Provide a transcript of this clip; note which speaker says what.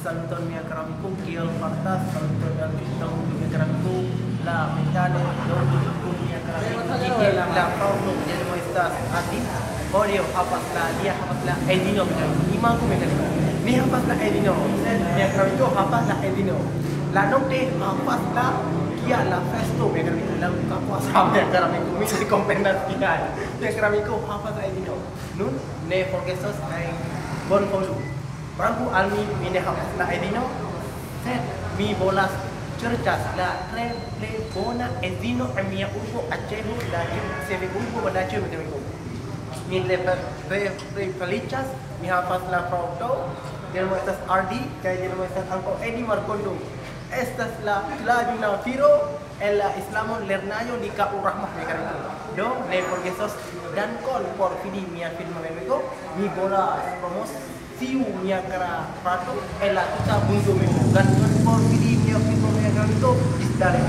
Speaker 1: saluton mia karamiku kiel fartas saluton dan pitong mia karamiku la mentale do mia karamiku la paulo jadi mo estas ati Oreo hapas la dia hapas la edino lima ku mia karamiku ni hapas la edino mia karamiku hapas la edino la notte hapas la kia la festo mia karamiku la buka puasa mia karamiku mi di kompendas kia mia karamiku hapas la edino nun ne forgesos ai bon polu Perangku almi mine hapas la edino set mi bolas cerdas la tre bona edino mia urbo acehu la sebe urbo pada acehu miko mi le felichas mi hapas la frauto del estas ardi kay del estas anko edi markondo estas la juna firo el islamo lernayo di ka urahmah mi karito do ne forgesos dan kon por fidi mia film miko mi bola promos siu mia kara prato ela kita buntu miko dan por fidi mia film mia karito is dari